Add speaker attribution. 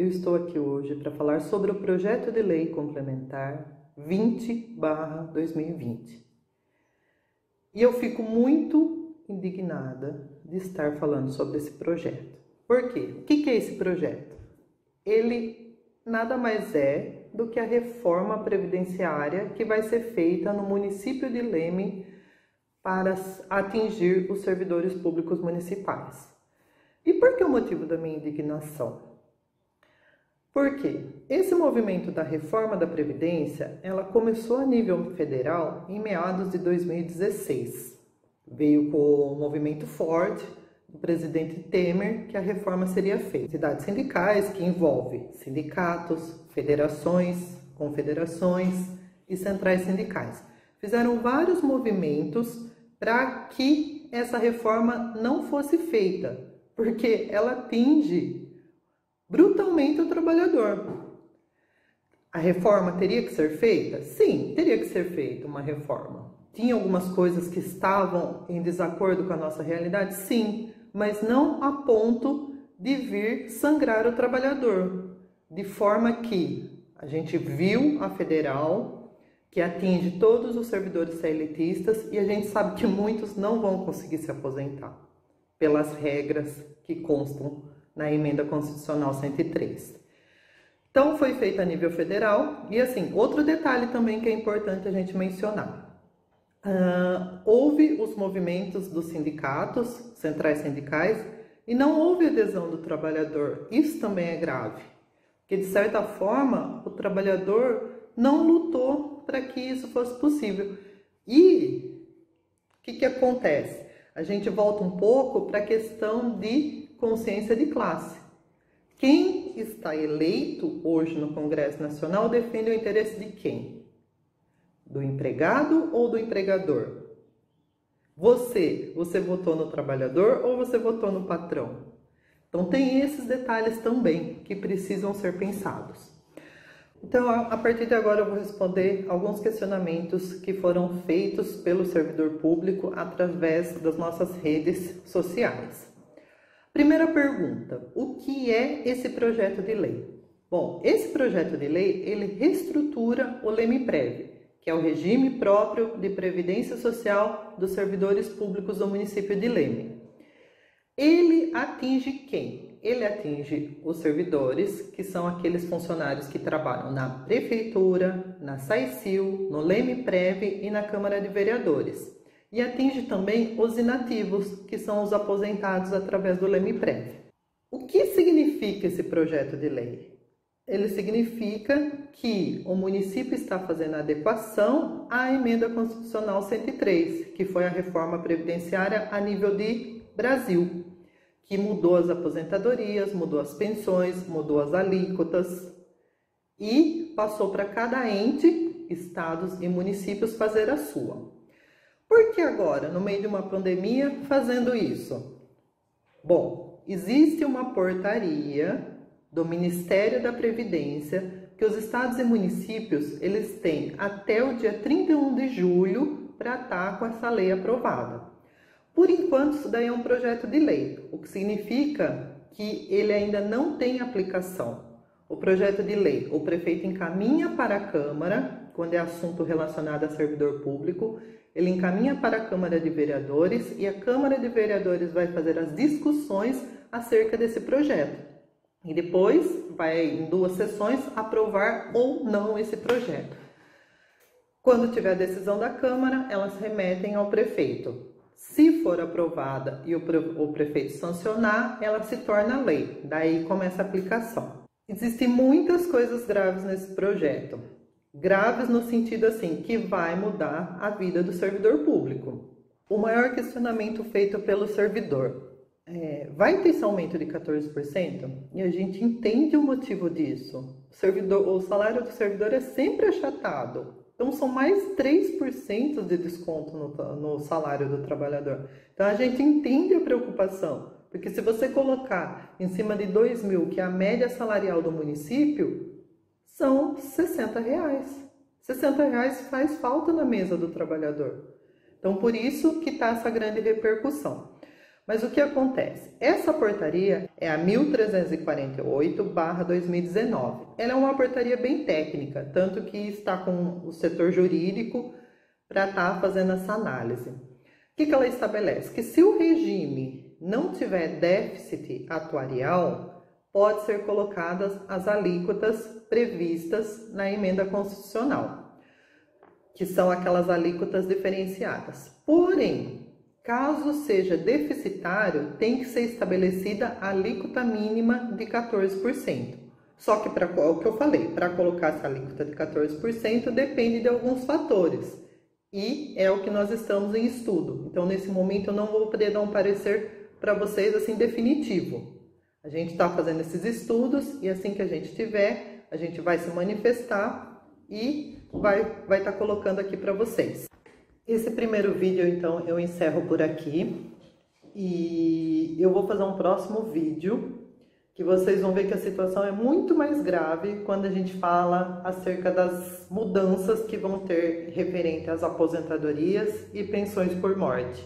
Speaker 1: eu estou aqui hoje para falar sobre o projeto de lei complementar 20/2020. E eu fico muito indignada de estar falando sobre esse projeto. Por quê? O que é esse projeto? Ele nada mais é do que a reforma previdenciária que vai ser feita no município de Leme para atingir os servidores públicos municipais. E por que o motivo da minha indignação? Porque esse movimento da reforma da Previdência, ela começou a nível federal em meados de 2016. Veio com o movimento forte do presidente Temer que a reforma seria feita. Entidades sindicais que envolvem sindicatos, federações, confederações e centrais sindicais. Fizeram vários movimentos para que essa reforma não fosse feita, porque ela atinge brutalmente o trabalhador. A reforma teria que ser feita? Sim, teria que ser feita uma reforma. Tinha algumas coisas que estavam em desacordo com a nossa realidade? Sim, mas não a ponto de vir sangrar o trabalhador. De forma que a gente viu a federal, que atinge todos os servidores CLTistas, e a gente sabe que muitos não vão conseguir se aposentar pelas regras que constam na Emenda Constitucional 103. Então, foi feita a nível federal. E assim, outro detalhe também que é importante a gente mencionar. Houve os movimentos dos sindicatos, centrais sindicais, e não houve adesão do trabalhador. Isso também é grave, porque de certa forma o trabalhador não lutou para que isso fosse possível. E o que acontece? A gente volta um pouco para a questão de consciência de classe. Quem está eleito hoje no Congresso Nacional defende o interesse de quem? Do empregado ou do empregador? Você votou no trabalhador ou você votou no patrão? Então tem esses detalhes também que precisam ser pensados. Então, a partir de agora eu vou responder alguns questionamentos que foram feitos pelo servidor público através das nossas redes sociais. Primeira pergunta: o que é esse projeto de lei? Bom, esse projeto de lei, ele reestrutura o Leme-Prev, que é o regime próprio de previdência social dos servidores públicos do município de Leme. Ele atinge quem? Ele atinge os servidores, que são aqueles funcionários que trabalham na Prefeitura, na SAICIL, no Leme-Prev e na Câmara de Vereadores. E atinge também os inativos, que são os aposentados através do Leme-Prev. O que significa esse projeto de lei? Ele significa que o município está fazendo a adequação à Emenda Constitucional 103, que foi a reforma previdenciária a nível de Brasil, que mudou as aposentadorias, mudou as pensões, mudou as alíquotas e passou para cada ente, estados e municípios fazer a sua. Por que agora, no meio de uma pandemia, fazendo isso? Bom, existe uma portaria do Ministério da Previdência que os estados e municípios eles têm até o dia 31 de julho para estar com essa lei aprovada. Por enquanto, isso daí é um projeto de lei, o que significa que ele ainda não tem aplicação. O projeto de lei, o prefeito encaminha para a Câmara, quando é assunto relacionado a servidor público, ele encaminha para a Câmara de Vereadores e a Câmara de Vereadores vai fazer as discussões acerca desse projeto. E depois vai, em 2 sessões, aprovar ou não esse projeto. Quando tiver a decisão da Câmara, elas remetem ao prefeito. Se for aprovada e o prefeito sancionar, ela se torna lei. Daí começa a aplicação. Existem muitas coisas graves nesse projeto. Graves no sentido assim, que vai mudar a vida do servidor público. O maior questionamento feito pelo servidor vai ter esse aumento de 14%? E a gente entende o motivo disso. O salário do servidor é sempre achatado. Então, são mais 3% de desconto no salário do trabalhador. Então, a gente entende a preocupação. Porque se você colocar em cima de 2 mil, que é a média salarial do município, são R$60. R$60 faz falta na mesa do trabalhador. Então, por isso que está essa grande repercussão. Mas o que acontece? Essa portaria é a 1348/2019. Ela é uma portaria bem técnica, tanto que está com o setor jurídico para estar fazendo essa análise. O que ela estabelece? Que se o regime não tiver déficit atuarial, pode ser colocadas as alíquotas previstas na emenda constitucional, que são aquelas alíquotas diferenciadas. Porém, caso seja deficitário, tem que ser estabelecida a alíquota mínima de 14%. Só que, o que eu falei, para colocar essa alíquota de 14% depende de alguns fatores. E é o que nós estamos em estudo. Então, nesse momento, eu não vou poder dar um parecer para vocês assim definitivo. A gente está fazendo esses estudos e assim que a gente tiver, a gente vai se manifestar e vai estar colocando aqui para vocês. Esse primeiro vídeo, então, eu encerro por aqui e eu vou fazer um próximo vídeo que vocês vão ver que a situação é muito mais grave quando a gente fala acerca das mudanças que vão ter referente às aposentadorias e pensões por morte.